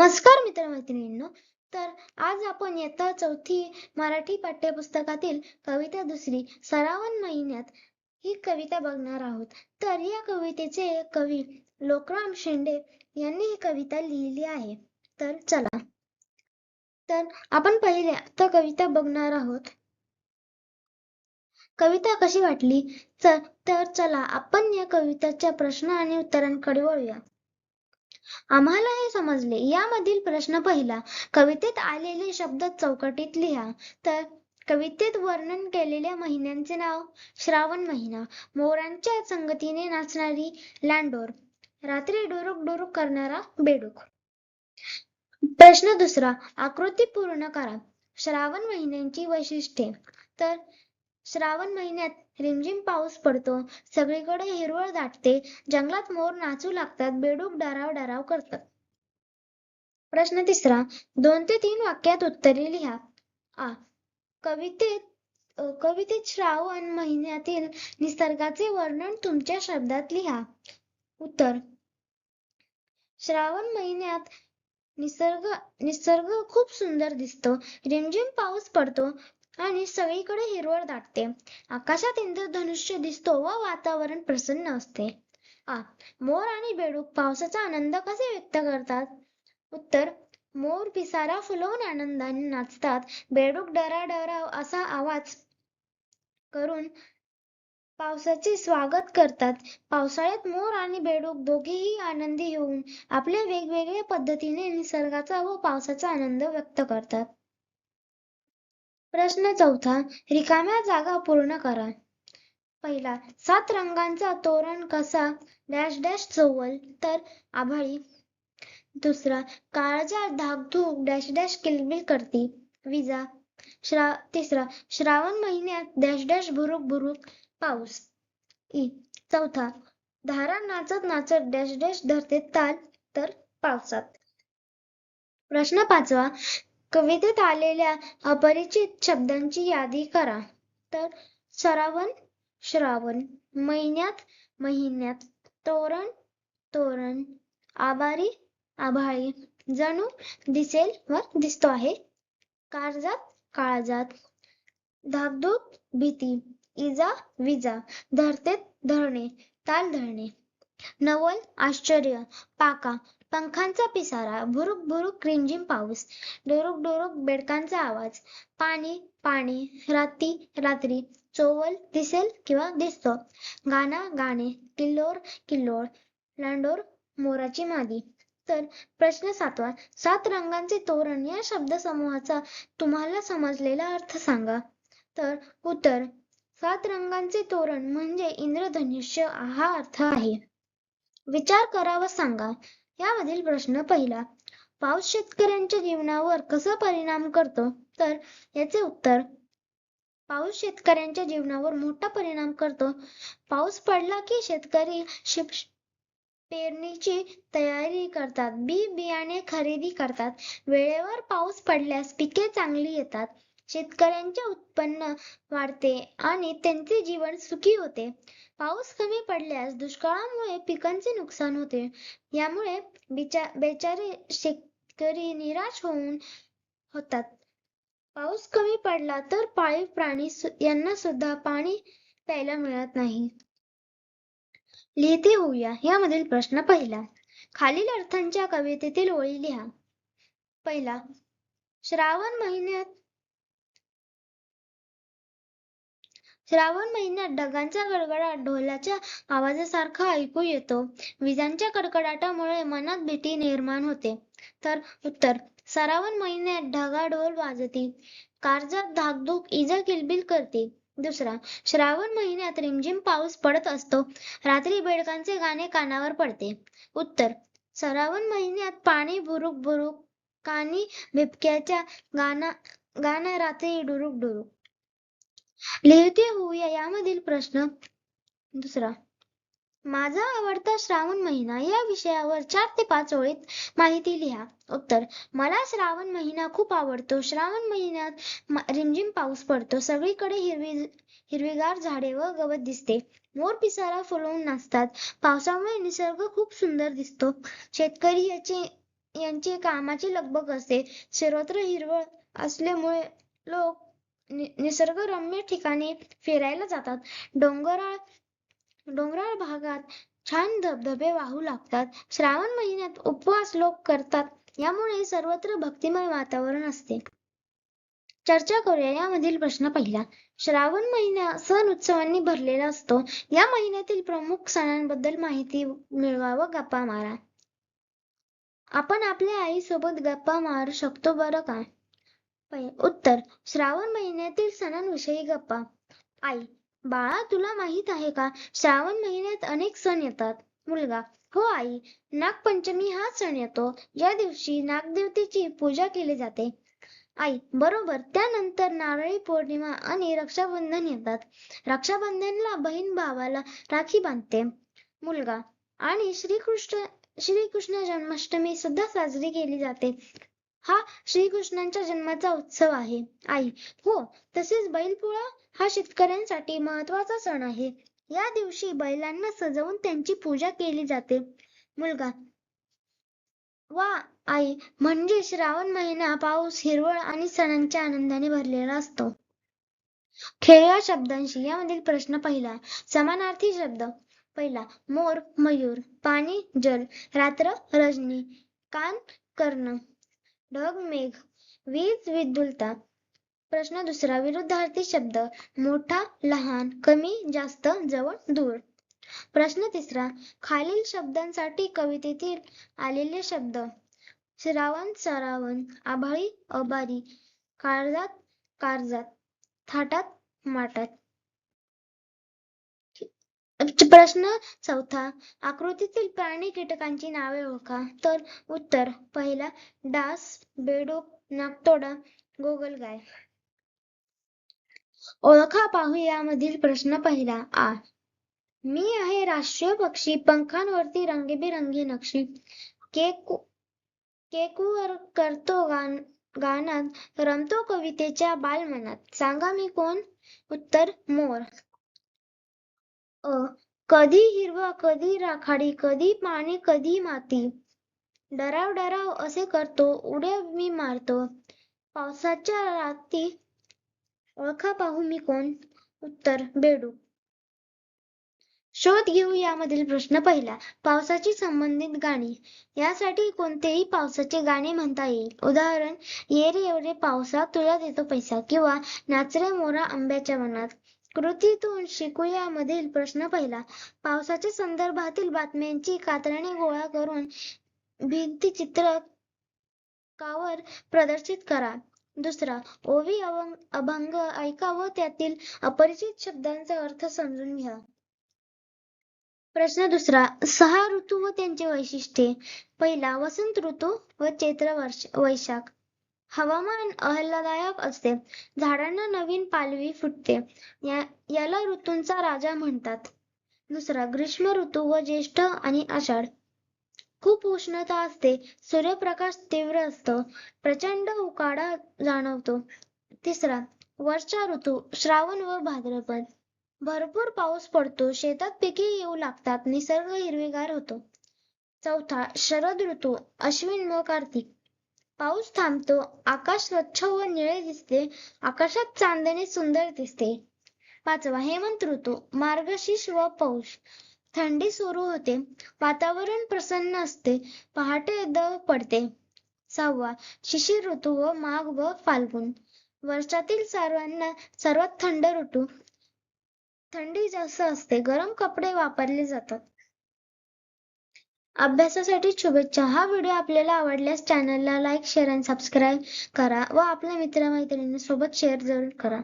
नमस्कार मित्रमैत्रिणींनो. तर आज आपण इयत्ता चौथी मराठी पाठ्यपुस्तकातील कविता दुसरी श्रावण महिन्यात ही कविता बघणार आहोत. तर या कवितेचे कवी लोकराम शेंडे यांनी ही कविता लिहिली आहे. तर चला, तर आपण पहिले आता कविता बघणार आहोत. कविता कशी वाटली तर चला आपण या कवितेच्या प्रश्न आणि उत्तरांकडे वळूया. आम्हाला हे समजले. यामधील प्रश्न पहिला, कवितेत आलेले शब्द चौकटीत लिहा. तर कवितेत वर्णन केलेल्या महिन्यांचे नाव: श्रावण महिना, मोरांच्या संगतीने नाचणारी लांडोर, रात्री डुरुक डुरुक करणारा बेडूक. प्रश्न दुसरा, आकृती पूर्ण करा. श्रावण महिन्यांची वैशिष्ट्ये. तर श्रावण महिन्यात रिमझिम पाऊस पडतो, सगळीकडे हिरवळ दाटते, जंगलात मोर नाचू लागतात, बेडूक डराव डराव करतात. प्रश्न तिसरा, 2 ते 3 वाक्यात उत्तरे लिहा. आ. कवितेत श्रावण महिन्यातील निसर्गाचे वर्णन तुमच्या शब्दात लिहा. उत्तर: श्रावण महिन्यात निसर्ग खूप सुंदर दिसतो. रिमझिम पाऊस पडतो आणि सगळीकडे हिरवळ दाटते. आकाशात इंद्रधनुष्य दिसतो व वातावरण प्रसन्न असते. मोर आणि बेडूक पावसाचा आनंद कसे व्यक्त करतात? उत्तर: मोर पिसारा फुलवून आनंदाने नाचतात. बेडूक डराडराव असा आवाज करून पावसाचे स्वागत करतात. पावसाळ्यात मोर आणि बेडूक दोघेही आनंदी होऊन आपल्या वेगवेगळ्या पद्धतीने निसर्गाचा व पावसाचा आनंद व्यक्त करतात. प्रश्न चौथा, रिकाम्या जागा पूर्ण करा. पहिला, 7 रंगांचा तोरण कसा डॅश डॅश चोवल. तर आभाळी. दुसरा, काळजात धाकधूक डॅश डॅश किलबिल करती, विजा. तिसरा, श्रावण महिन्यात डॅश डॅश भुरुक भुरुक पाऊस. चौथा, धारा नाचत नाचत डॅश डॅश धरते ताल. तर पावसात. प्रश्न पाचवा, कवितेत आलेल्या अपरिचित शब्दांची यादी करा. तर श्रावण, महिन्यात, तोरण, आभाळी, जणू, दिसेल व दिसतो आहे, काळजात, धाकधूक, भीती, इजा, विजा, धरतेत, धरणे, ताल धरणे. नवल, आश्चर्य, पाका, पंखांचा पिसारा, भुरुक भुरुक रिमझिम पाऊस, डुरुक डुरुक बेडकांचा आवाज, पाणी, रात्री, चोवल, दिसेल किंवा दिसतो, गाणे, किल्लोळ, लांडोर, मोराची मादी. तर प्रश्न 7वा, 7 रंगांचे तोरण या शब्दसमूहाचा तुम्हाला समजलेला अर्थ सांगा. तर उत्तर: 7 रंगांचे तोरण म्हणजे इंद्रधनुष्य हा अर्थ आहे. विचार करा व सांगा. यामधील प्रश्न पहिला, पाऊस शेतकऱ्यांच्या जीवनावर कसा परिणाम करतो? तर याचे उत्तर: पाऊस शेतकऱ्यांच्या जीवनावर मोठा परिणाम करतो. पाऊस पडला की शेतकरी पेरणीची तयारी करतात, बियाणे खरेदी करतात. वेळेवर पाऊस पडल्यास पिके चांगली येतात, शेतकऱ्यांचे उत्पन्न वाढते आणि त्यांचे जीवन सुखी होते. पाऊस कमी पडल्यास दुष्काळामुळे पिकांचे नुकसान होते. यामुळे बेचारे शेतकरी निराश होतात. पाऊस कमी पडला तर पाळीव प्राणी यांना सुद्धा पाणी प्यायला मिळत नाही. लिहिते होऊया. यामधील प्रश्न पहिला, खालील अर्थांच्या कवितेतील ओळी लिहा. पहिला, श्रावण महिन्यात ढगांचा गडगडाट ढोलाच्या आवाजासारखा ऐकू येतो. विजांच्या कडकडाटामुळे मनात भीती निर्माण होते. तर उत्तर: श्रावण महिन्यात ढगाढोल वाजती, काळजात धाकधूक, इजा किलबिल करते. दुसरा, श्रावण महिन्यात रिमझिम पाऊस पडत असतो, रात्री बेडकांचे गाणे कानावर पडते. उत्तर: श्रावण महिन्यात पाणी भुरुक भुरुक, कानी बिबट्याच्या गाणं रात्री डुरुक डुरुक. लिहिते होऊया. यामधील प्रश्न दुसरा, माझा आवडता श्रावण महिना या विषयावर 4 ते 5 ओळीत माहिती लिहा. उत्तर: मला श्रावण महिना खूप आवडतो. श्रावण महिन्यात रिमझिम पाऊस पडतो, सगळीकडे हिरवीगार झाडे व गवत दिसते, मोर पिसारा फुलवून नाचतात, पावसामुळे निसर्ग खूप सुंदर दिसतो, शेतकरी यांची कामाची लगबग असते. सर्वत्र हिरवळ असल्यामुळे लोक निसर्गरम्य ठिकाणी फिरायला जातात. डोंगराळ भागात छान धबधबे वाहू लागतात. श्रावण महिन्यात उपवास लोक करतात. यामुळे सर्वत्र भक्तिमय वातावरण असते. चर्चा करूया यामधील प्रश्न पहिला. श्रावण महिना सण उत्सवांनी भरलेला असतो. या महिन्यातील प्रमुख सणांबद्दल माहिती मिळवा व गप्पा मारा. आपण आपल्या आईसोबत गप्पा मारू शकतो बरं का? उत्तर, श्रावण महिन्यातील सणांविषयी गप्पा. आई, बाळा तुला माहित आहे का, श्रावण महिन्यात अनेक सण येतात. मुलगा, हो आई, नागपंचमी हा सण येतो. या दिवशी नागदेवतेची पूजा केली जाते. आई, बरोबर. त्यानंतर नारळी पौर्णिमा आणि रक्षाबंधन येतात. रक्षाबंधनला बहीण भावाला राखी बांधते. मुलगा, आणि श्रीकृष्ण जन्माष्टमी सुद्धा साजरी केली जाते. हा श्रीकृष्णांच्या जन्माचा उत्सव आहे. आई, हो. तसेच बैलपोळा हा शेतकऱ्यांसाठी महत्वाचा सण आहे. या दिवशी बैलांना सजवून त्यांची पूजा केली जाते. मुलगा, वा आई, म्हणजे श्रावण महिना पाऊस, हिरवळ आणि सणांच्या आनंदाने भरलेला असतो. खेळया शब्दांशी. यामधील प्रश्न पहिला. समानार्थी शब्द. पहिला, मोर मयूर, पाणी जल, रात्र रजनी, कान कर्ण, ढग मेघ, वीज विद्युलता. प्रश्न दुसरा. विरुद्धार्थी शब्द. मोठा लहान, कमी जास्त, जवळ दूर. प्रश्न तिसरा. खालील शब्दांसाठी कवितेतील आलेले शब्द. श्रावण सरावण, आभाळी अबारी, काळजात कारजात, थाटात माटात. प्रश्न चौथा. आकृतीतील प्राणी कीटकांची नावे ओळखा. तर उत्तर. पहिला, डास, बेडूक, नाकतोडा, गोगलगाय. ओळखा पाहू यामधील प्रश्न पहिला. आ. मी आहे राष्ट्रीय पक्षी, पंखांवरती रंगीबेरंगी नक्षी, केकूवर करतो गानात, रमतो कवितेच्या बालमनात. सांगा मी कोण? उत्तर, मोर. अ. कधी हिरवा कधी राखाडी, कधी पाणी कधी माती, डराव डराव असे करतो, उड्या मी मारतो पावसाच्या राती. ओळखा पाहू मी कोण? उत्तर, बेडूक. शोध घेऊ यामधील प्रश्न पहिला. पावसाची संबंधित गाणी. यासाठी कोणतेही पावसाचे गाणे म्हणता येईल. उदाहरण, ये रे ये रे पावसा तुला देतो पैसा, किंवा नाच रे मोरा आंब्याच्या वनात. कृतीतून शिकूया मधील प्रश्न पहिला. पावसाच्या संदर्भातील बातम्यांची कात्रणे गोळा करून भित्तिचित्रकावर प्रदर्शित करा. दुसरा, ओवी अभंग ऐका व त्यातील अपरिचित शब्दांचा अर्थ समजून घ्या. प्रश्न दुसरा. 6 ऋतू व त्यांची वैशिष्ट्ये. पहिला, वसंत ऋतू व चैत्र वैशाख. हवामान आल्हाददायक असते. झाडांना नवीन पालवी फुटते. याला ऋतूंचा राजा म्हणतात. दुसरा, ग्रीष्म ऋतू व ज्येष्ठ आणि आषाढ. खूप उष्णता असते. सूर्यप्रकाश तीव्र असतो. प्रचंड उकाडा जाणवतो. तिसरा, वर्षा ऋतू, श्रावण व भाद्रपद. भरपूर पाऊस पडतो. शेतात पिके येऊ लागतात. निसर्ग हिरवेगार होतो. चौथा, शरद ऋतू, अश्विन व कार्तिक. पाऊस थांबतो. आकाश स्वच्छ व निळे दिसते. आकाशात चांदणे सुंदर दिसते. पाचवा, हेमंत ऋतू, मार्गशीर्ष व पौष. थंडी सुरू होते. वातावरण प्रसन्न असते. पहाटे दव पडते. सहावा, शिशिर ऋतू व माघ व फाल्गुन. वर्षातील सर्वात थंड ऋतू. थंडी जास्त असते. गरम कपडे वापरले जातात. अभ्यासासाठी शुभेच्छा. हा व्हिडिओ आपल्याला आवडल्यास चॅनलला लाईक, शेअर आणि सबस्क्राईब करा व आपल्या मित्रमैत्रिणींसोबत शेअर जरूर करा.